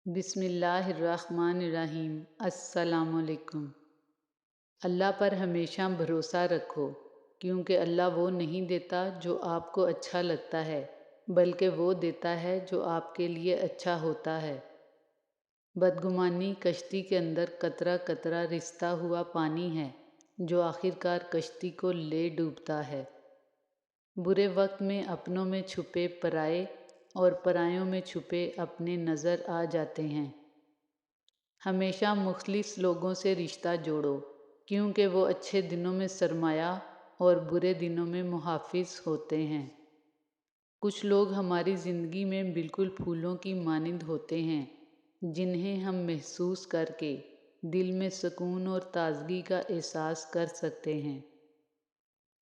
بسم اللہ الرحمن الرحیم۔ السلام علیکم۔ اللہ پر ہمیشہ بھروسہ رکھو، کیونکہ اللہ وہ نہیں دیتا جو آپ کو اچھا لگتا ہے، بلکہ وہ دیتا ہے جو آپ کے لیے اچھا ہوتا ہے۔ بدگمانی کشتی کے اندر قطرہ قطرہ رستا ہوا پانی ہے جو آخر کار کشتی کو لے ڈوبتا ہے۔ برے وقت میں اپنوں میں چھپے پرائے اور پرائیوں میں چھپے اپنے نظر آ جاتے ہیں۔ ہمیشہ مخلص لوگوں سے رشتہ جوڑو، کیونکہ وہ اچھے دنوں میں سرمایہ اور برے دنوں میں محافظ ہوتے ہیں۔ کچھ لوگ ہماری زندگی میں بالکل پھولوں کی مانند ہوتے ہیں، جنہیں ہم محسوس کر کے دل میں سکون اور تازگی کا احساس کر سکتے ہیں۔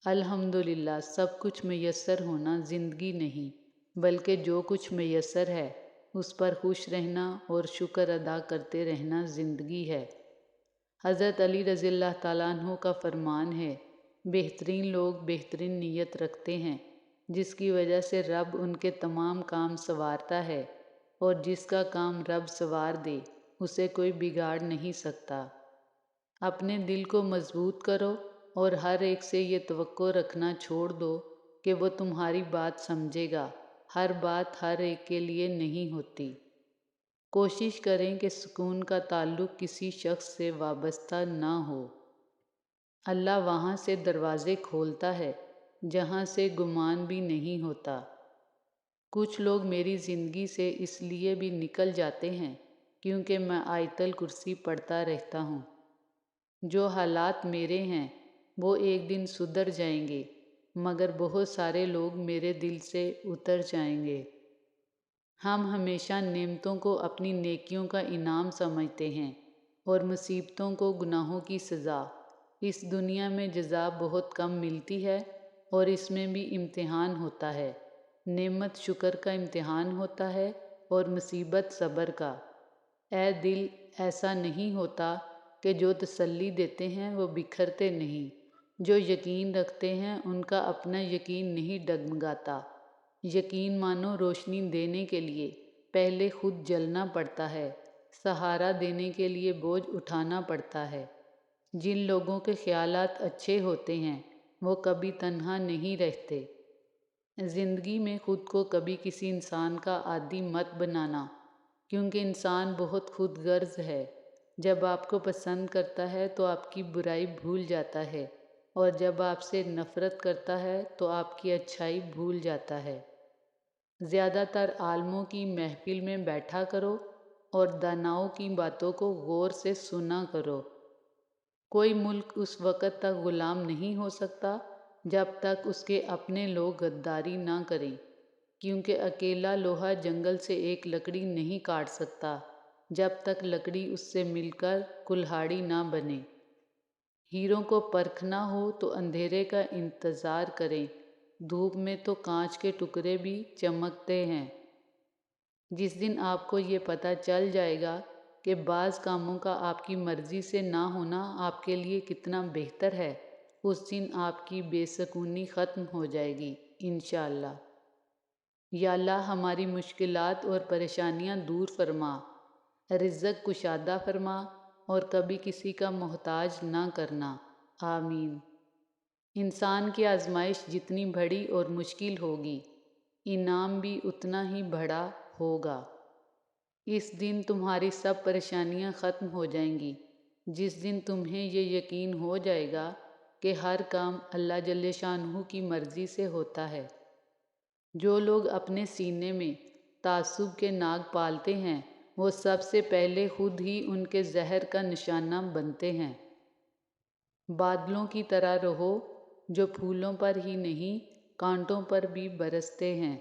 الحمدللہ، سب کچھ میسر ہونا زندگی نہیں، بلکہ جو کچھ میسر ہے اس پر خوش رہنا اور شکر ادا کرتے رہنا زندگی ہے۔ حضرت علی رضی اللہ تعالیٰ عنہ کا فرمان ہے، بہترین لوگ بہترین نیت رکھتے ہیں، جس کی وجہ سے رب ان کے تمام کام سنوارتا ہے، اور جس کا کام رب سنوار دے اسے کوئی بگاڑ نہیں سکتا۔ اپنے دل کو مضبوط کرو اور ہر ایک سے یہ توقع رکھنا چھوڑ دو کہ وہ تمہاری بات سمجھے گا۔ ہر بات ہر ایک کے لیے نہیں ہوتی۔ کوشش کریں کہ سکون کا تعلق کسی شخص سے وابستہ نہ ہو۔ اللہ وہاں سے دروازے کھولتا ہے جہاں سے گمان بھی نہیں ہوتا۔ کچھ لوگ میری زندگی سے اس لیے بھی نکل جاتے ہیں کیونکہ میں آیت الکرسی پڑھتا رہتا ہوں۔ جو حالات میرے ہیں وہ ایک دن سدھر جائیں گے، مگر بہت سارے لوگ میرے دل سے اتر جائیں گے۔ ہم ہمیشہ نعمتوں کو اپنی نیکیوں کا انعام سمجھتے ہیں اور مصیبتوں کو گناہوں کی سزا۔ اس دنیا میں جزا بہت کم ملتی ہے اور اس میں بھی امتحان ہوتا ہے۔ نعمت شکر کا امتحان ہوتا ہے اور مصیبت صبر کا۔ اے دل، ایسا نہیں ہوتا کہ جو تسلی دیتے ہیں وہ بکھرتے نہیں، جو یقین رکھتے ہیں ان کا اپنا یقین نہیں ڈگمگاتا۔ یقین مانو روشنی دینے کے لیے پہلے خود جلنا پڑتا ہے، سہارا دینے کے لیے بوجھ اٹھانا پڑتا ہے۔ جن لوگوں کے خیالات اچھے ہوتے ہیں وہ کبھی تنہا نہیں رہتے۔ زندگی میں خود کو کبھی کسی انسان کا عادی مت بنانا، کیونکہ انسان بہت خود غرض ہے۔ جب آپ کو پسند کرتا ہے تو آپ کی برائی بھول جاتا ہے، اور جب آپ سے نفرت کرتا ہے تو آپ کی اچھائی بھول جاتا ہے۔ زیادہ تر عالموں کی محفل میں بیٹھا کرو اور داناؤں کی باتوں کو غور سے سنا کرو۔ کوئی ملک اس وقت تک غلام نہیں ہو سکتا جب تک اس کے اپنے لوگ غداری نہ کریں، کیونکہ اکیلا لوہا جنگل سے ایک لکڑی نہیں کاٹ سکتا جب تک لکڑی اس سے مل کر کلہاڑی نہ بنے۔ ہیروں کو پرکھنا ہو تو اندھیرے کا انتظار کریں، دھوپ میں تو کانچ کے ٹکڑے بھی چمکتے ہیں۔ جس دن آپ کو یہ پتہ چل جائے گا کہ بعض کاموں کا آپ کی مرضی سے نہ ہونا آپ کے لیے کتنا بہتر ہے، اس دن آپ کی بے سکونی ختم ہو جائے گی انشاءاللہ۔ یا اللہ، ہماری مشکلات اور پریشانیاں دور فرما، رزق کشادہ فرما اور کبھی کسی کا محتاج نہ کرنا، آمین۔ انسان کی آزمائش جتنی بڑی اور مشکل ہوگی، انعام بھی اتنا ہی بڑا ہوگا۔ اس دن تمہاری سب پریشانیاں ختم ہو جائیں گی، جس دن تمہیں یہ یقین ہو جائے گا کہ ہر کام اللہ جل شانہ کی مرضی سے ہوتا ہے۔ جو لوگ اپنے سینے میں تعصب کے ناگ پالتے ہیں وہ سب سے پہلے خود ہی ان کے زہر کا نشانہ بنتے ہیں۔ بادلوں کی طرح رہو جو پھولوں پر ہی نہیں کانٹوں پر بھی برستے ہیں۔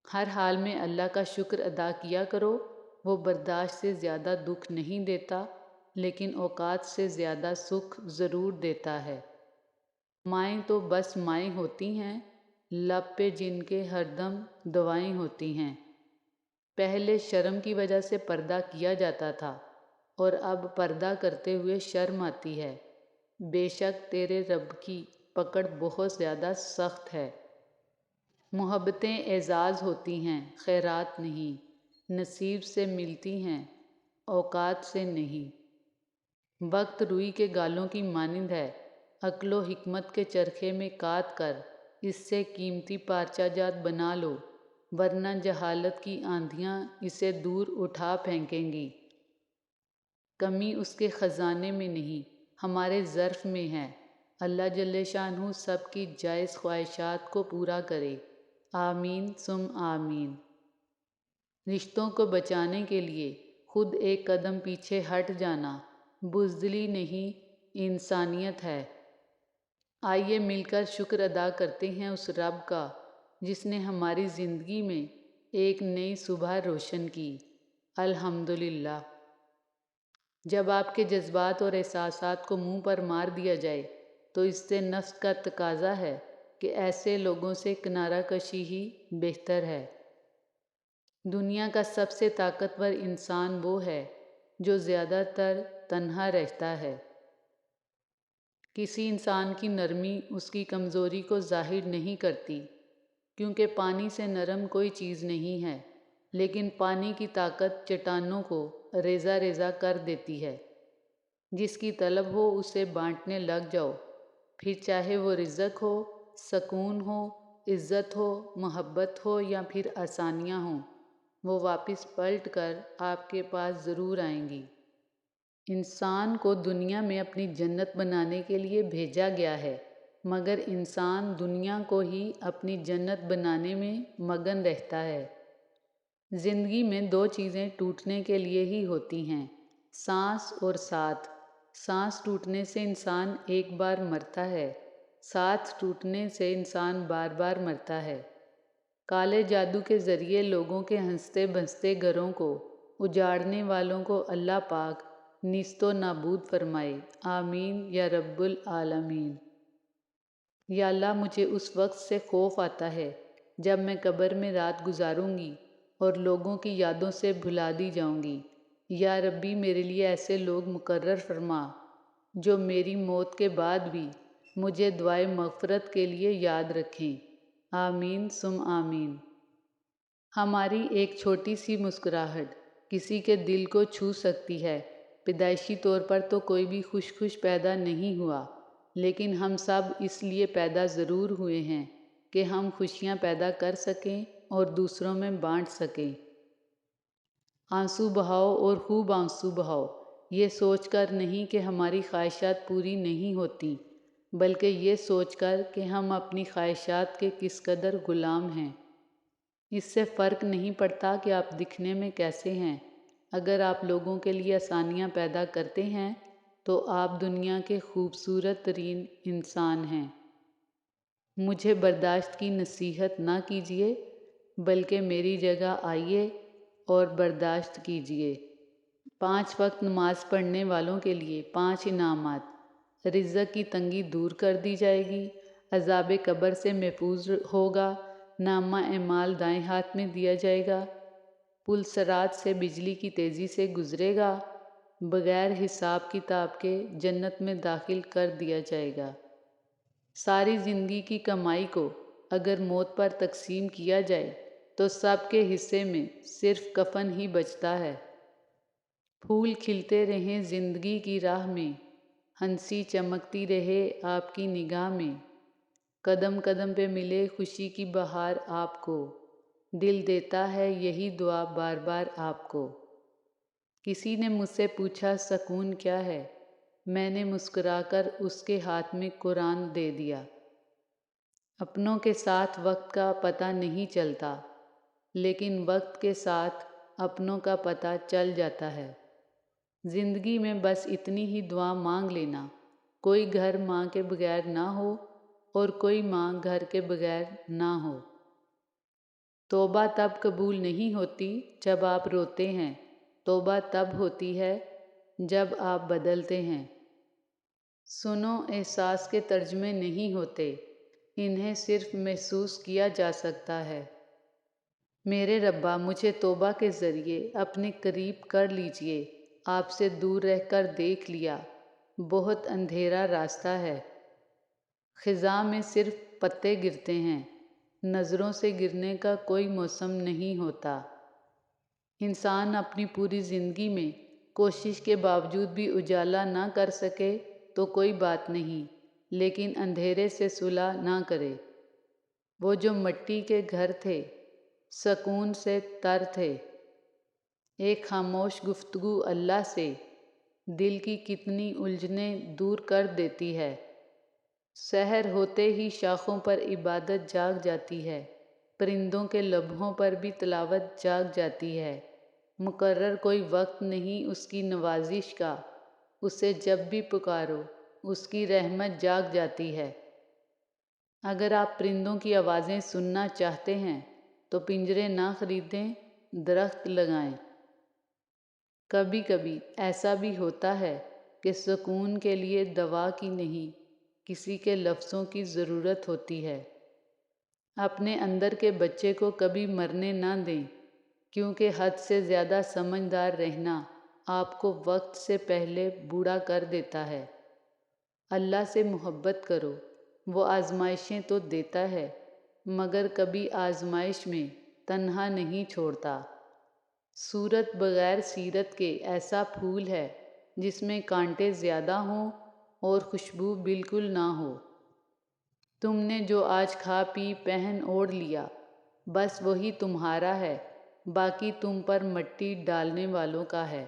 ہر حال میں اللہ کا شکر ادا کیا کرو، وہ برداشت سے زیادہ دکھ نہیں دیتا، لیکن اوقات سے زیادہ سکھ ضرور دیتا ہے۔ مائیں تو بس مائیں ہوتی ہیں، لب پہ جن کے ہر دم دعائیں ہوتی ہیں۔ پہلے شرم کی وجہ سے پردہ کیا جاتا تھا اور اب پردہ کرتے ہوئے شرم آتی ہے۔ بے شک تیرے رب کی پکڑ بہت زیادہ سخت ہے۔ محبتیں اعزاز ہوتی ہیں، خیرات نہیں۔ نصیب سے ملتی ہیں، اوقات سے نہیں۔ وقت روئی کے گالوں کی مانند ہے، عقل و حکمت کے چرخے میں کاٹ کر اس سے قیمتی پارچہ جات بنا لو، ورنہ جہالت کی آندھیاں اسے دور اٹھا پھینکیں گی۔ کمی اس کے خزانے میں نہیں، ہمارے ظرف میں ہے۔ اللہ جل شانہ سب کی جائز خواہشات کو پورا کرے، آمین ثم آمین۔ رشتوں کو بچانے کے لیے خود ایک قدم پیچھے ہٹ جانا بزدلی نہیں، انسانیت ہے۔ آئیے مل کر شکر ادا کرتے ہیں اس رب کا جس نے ہماری زندگی میں ایک نئی صبح روشن کی۔ الحمدللہ۔ جب آپ کے جذبات اور احساسات کو منہ پر مار دیا جائے تو اس سے نفس کا تقاضا ہے کہ ایسے لوگوں سے کنارہ کشی ہی بہتر ہے۔ دنیا کا سب سے طاقتور انسان وہ ہے جو زیادہ تر تنہا رہتا ہے۔ کسی انسان کی نرمی اس کی کمزوری کو ظاہر نہیں کرتی، کیونکہ پانی سے نرم کوئی چیز نہیں ہے، لیکن پانی کی طاقت چٹانوں کو ریزہ ریزہ کر دیتی ہے۔ جس کی طلب ہو اسے بانٹنے لگ جاؤ، پھر چاہے وہ رزق ہو، سکون ہو، عزت ہو، محبت ہو یا پھر آسانیاں ہوں، وہ واپس پلٹ کر آپ کے پاس ضرور آئیں گی۔ انسان کو دنیا میں اپنی جنت بنانے کے لیے بھیجا گیا ہے، مگر انسان دنیا کو ہی اپنی جنت بنانے میں مگن رہتا ہے۔ زندگی میں دو چیزیں ٹوٹنے کے لیے ہی ہوتی ہیں، سانس اور ساتھ۔ سانس ٹوٹنے سے انسان ایک بار مرتا ہے، ساتھ ٹوٹنے سے انسان بار بار مرتا ہے۔ کالے جادو کے ذریعے لوگوں کے ہنستے بستے گھروں کو اجاڑنے والوں کو اللہ پاک نیست و نابود فرمائے، آمین یا رب العالمین۔ یا اللہ مجھے اس وقت سے خوف آتا ہے جب میں قبر میں رات گزاروں گی اور لوگوں کی یادوں سے بھلا دی جاؤں گی۔ یا ربی میرے لیے ایسے لوگ مقرر فرما جو میری موت کے بعد بھی مجھے دعائے مغفرت کے لیے یاد رکھیں، آمین ثم آمین۔ ہماری ایک چھوٹی سی مسکراہٹ کسی کے دل کو چھو سکتی ہے۔ پیدائشی طور پر تو کوئی بھی خوش پیدا نہیں ہوا، لیکن ہم سب اس لیے پیدا ضرور ہوئے ہیں کہ ہم خوشیاں پیدا کر سکیں اور دوسروں میں بانٹ سکیں۔ آنسو بہاؤ اور خوب آنسو بہاؤ، یہ سوچ کر نہیں کہ ہماری خواہشات پوری نہیں ہوتی، بلکہ یہ سوچ کر کہ ہم اپنی خواہشات کے کس قدر غلام ہیں۔ اس سے فرق نہیں پڑتا کہ آپ دکھنے میں کیسے ہیں، اگر آپ لوگوں کے لیے آسانیاں پیدا کرتے ہیں تو آپ دنیا کے خوبصورت ترین انسان ہیں۔ مجھے برداشت کی نصیحت نہ کیجیے، بلکہ میری جگہ آئیے اور برداشت کیجیے۔ 5 وقت نماز پڑھنے والوں کے لیے 5 انعامات۔ رزق کی تنگی دور کر دی جائے گی، عذاب قبر سے محفوظ ہوگا، نامہ اعمال دائیں ہاتھ میں دیا جائے گا، پل صراط سے بجلی کی تیزی سے گزرے گا، بغیر حساب کتاب کے جنت میں داخل کر دیا جائے گا۔ ساری زندگی کی کمائی کو اگر موت پر تقسیم کیا جائے تو سب کے حصے میں صرف کفن ہی بچتا ہے۔ پھول کھلتے رہیں زندگی کی راہ میں، ہنسی چمکتی رہے آپ کی نگاہ میں، قدم قدم پہ ملے خوشی کی بہار آپ کو، دل دیتا ہے یہی دعا بار بار آپ کو۔ کسی نے مجھ سے پوچھا سکون کیا ہے، میں نے مسکرا کر اس کے ہاتھ میں قرآن دے دیا۔ اپنوں کے ساتھ وقت کا پتہ نہیں چلتا، لیکن وقت کے ساتھ اپنوں کا پتہ چل جاتا ہے۔ زندگی میں بس اتنی ہی دعا مانگ لینا، کوئی گھر ماں کے بغیر نہ ہو اور کوئی ماں گھر کے بغیر نہ ہو۔ توبہ تب قبول نہیں ہوتی جب آپ روتے ہیں، توبہ تب ہوتی ہے جب آپ بدلتے ہیں۔ سنو احساس کے ترجمے نہیں ہوتے، انہیں صرف محسوس کیا جا سکتا ہے۔ میرے ربا مجھے توبہ کے ذریعے اپنے قریب کر لیجئے، آپ سے دور رہ کر دیکھ لیا، بہت اندھیرا راستہ ہے۔ خزاں میں صرف پتے گرتے ہیں، نظروں سے گرنے کا کوئی موسم نہیں ہوتا۔ انسان اپنی پوری زندگی میں کوشش کے باوجود بھی اجالا نہ کر سکے تو کوئی بات نہیں، لیکن اندھیرے سے صلح نہ کرے۔ وہ جو مٹی کے گھر تھے، سکون سے تر تھے۔ ایک خاموش گفتگو اللہ سے دل کی کتنی الجھنیں دور کر دیتی ہے۔ سحر ہوتے ہی شاخوں پر عبادت جاگ جاتی ہے، پرندوں کے لبوں پر بھی تلاوت جاگ جاتی ہے۔ مقرر کوئی وقت نہیں اس کی نوازش کا، اسے جب بھی پکارو اس کی رحمت جاگ جاتی ہے۔ اگر آپ پرندوں کی آوازیں سننا چاہتے ہیں تو پنجرے نہ خریدیں، درخت لگائیں۔ کبھی کبھی ایسا بھی ہوتا ہے کہ سکون کے لیے دوا کی نہیں، کسی کے لفظوں کی ضرورت ہوتی ہے۔ اپنے اندر کے بچے کو کبھی مرنے نہ دیں، کیونکہ حد سے زیادہ سمجھدار رہنا آپ کو وقت سے پہلے بوڑھا کر دیتا ہے۔ اللہ سے محبت کرو، وہ آزمائشیں تو دیتا ہے مگر کبھی آزمائش میں تنہا نہیں چھوڑتا۔ صورت بغیر سیرت کے ایسا پھول ہے جس میں کانٹے زیادہ ہوں اور خوشبو بالکل نہ ہو۔ تم نے جو آج کھا پی پہن اوڑھ لیا، بس وہی تمہارا ہے، باقی تم پر مٹی ڈالنے والوں کا ہے۔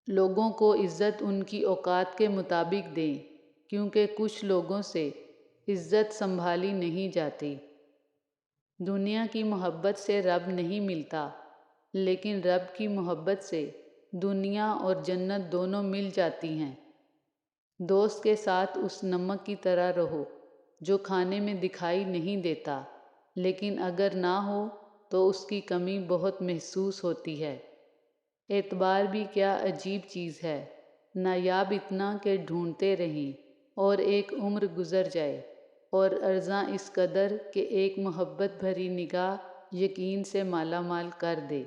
لوگوں کو عزت ان کی اوقات کے مطابق دیں، کیونکہ کچھ لوگوں سے عزت سنبھالی نہیں جاتی۔ دنیا کی محبت سے رب نہیں ملتا، لیکن رب کی محبت سے دنیا اور جنت دونوں مل جاتی ہیں۔ دوست کے ساتھ اس نمک کی طرح رہو جو کھانے میں دکھائی نہیں دیتا، لیکن اگر نہ ہو تو اس کی کمی بہت محسوس ہوتی ہے۔ اعتبار بھی کیا عجیب چیز ہے، نایاب اتنا کہ ڈھونڈتے رہیں اور ایک عمر گزر جائے، اور ارزاں اس قدر کہ ایک محبت بھری نگاہ یقین سے مالا مال کر دے۔